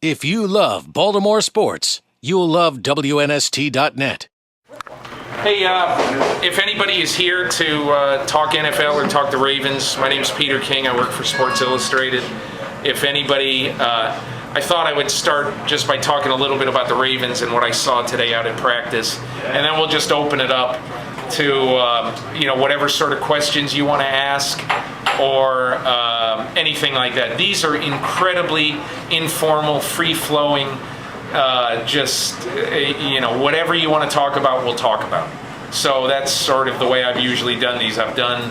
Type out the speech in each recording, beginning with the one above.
If you love Baltimore sports, you'll love WNST.net. Hey, if anybody is here to talk NFL or talk the Ravens, my name's Peter King. I work for Sports Illustrated. If anybody, I thought I would start just by talking a little bit about the Ravens and what I saw today out at practice, and then we'll just open it up to whatever sort of questions you want to ask or anything like that. These are incredibly informal, free-flowing. Whatever you want to talk about, we'll talk about. So that's sort of the way I've usually done these. I've done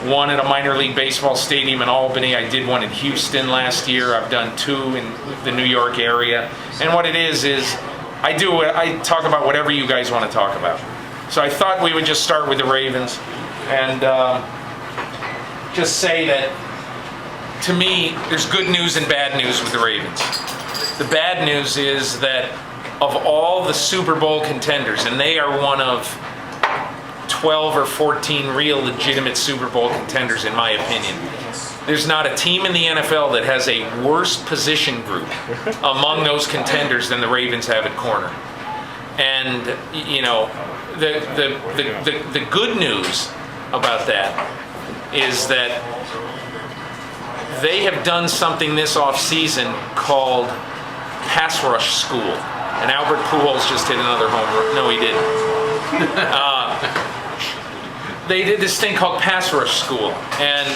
one at a minor league baseball stadium in Albany. I did one in Houston last year. I've done two in the New York area. And what it is I talk about whatever you guys want to talk about. So I thought we would just start with the Ravens and just say that, to me, there's good news and bad news with the Ravens. The bad news is that of all the Super Bowl contenders, and they are one of 12 or 14 real legitimate Super Bowl contenders in my opinion, there's not a team in the NFL that has a worse position group among those contenders than the Ravens have at corner. And the good news about that is that they have done something this offseason called pass rush school. And Albert Pujols just hit another home run. No, he didn't. They did this thing called pass rush school. And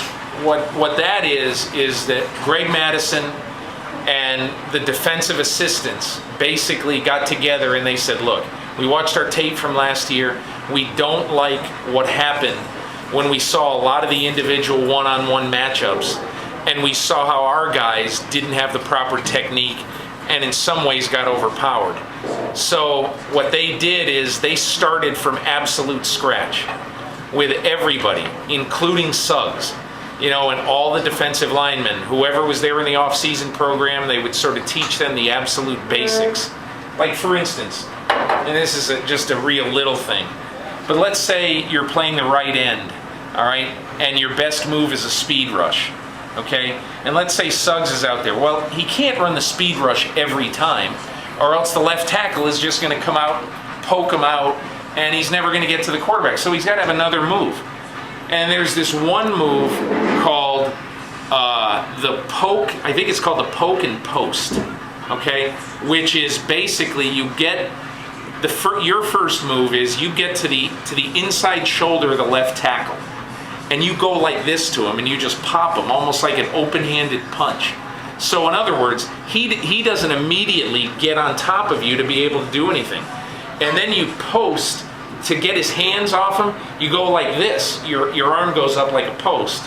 what that is that Greg Madison and the defensive assistants basically got together and they said, look, we watched our tape from last year. We don't like what happened when we saw a lot of the individual one-on-one matchups, and we saw how our guys didn't have the proper technique and in some ways got overpowered. So what they did is they started from absolute scratch with everybody, including Suggs, and all the defensive linemen. Whoever was there in the off-season program, they would sort of teach them the absolute basics. Like, for instance, and this is just a real little thing, but let's say you're playing the right end, all right, and your best move is a speed rush. Okay, and let's say Suggs is out there. Well, he can't run the speed rush every time, or else the left tackle is just going to come out, poke him out, and he's never going to get to the quarterback. So he's got to have another move. And there's this one move called the poke. I think it's called the poke and post. Okay, which is basically you get your first move is you get to the inside shoulder of the left tackle. And you go like this to him, and you just pop him, almost like an open-handed punch. So in other words, he doesn't immediately get on top of you to be able to do anything. And then you post to get his hands off him. You go like this. Your arm goes up like a post.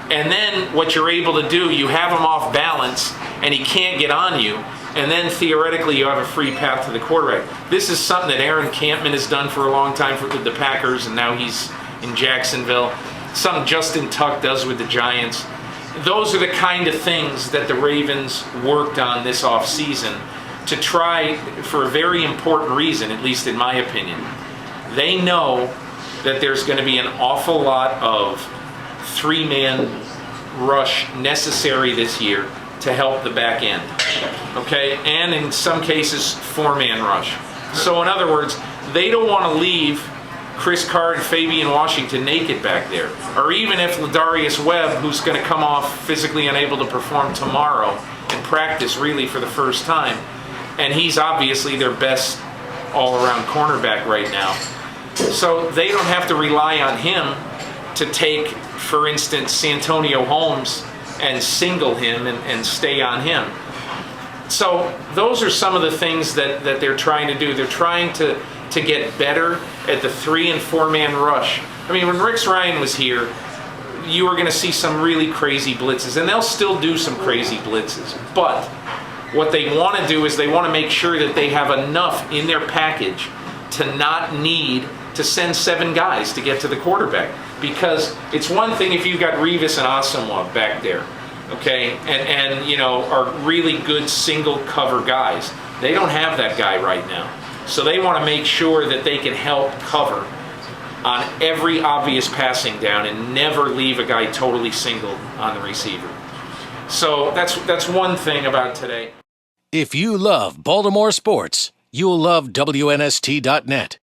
And then what you're able to do, you have him off balance, and he can't get on you. And then theoretically, you have a free path to the quarterback. This is something that Aaron Campman has done for a long time with the Packers, and now he's in Jacksonville. Something Justin Tuck does with the Giants. Those are the kind of things that the Ravens worked on this offseason to try, for a very important reason, at least in my opinion. They know that there's going to be an awful lot of three-man rush necessary this year to help the back end. Okay? And in some cases, four-man rush. So in other words, they don't want to leave Chris Carr and Fabian Washington naked back there. Or even if Ladarius Webb, who's going to come off physically unable to perform tomorrow and practice really for the first time, and he's obviously their best all-around cornerback right now. So they don't have to rely on him to take, for instance, Santonio Holmes and single him and stay on him. So those are some of the things that they're trying to do. They're trying to get better at the 3- and 4-man rush. I mean, when Rex Ryan was here, you were going to see some really crazy blitzes, and they'll still do some crazy blitzes. But what they want to do is they want to make sure that they have enough in their package to not need to send 7 guys to get to the quarterback. Because it's one thing if you've got Revis and Asamoah back there, okay, and are really good single cover guys. They don't have that guy right now. So they want to make sure that they can help cover on every obvious passing down and never leave a guy totally single on the receiver. So that's one thing about today. If you love Baltimore sports, you'll love WNST.net.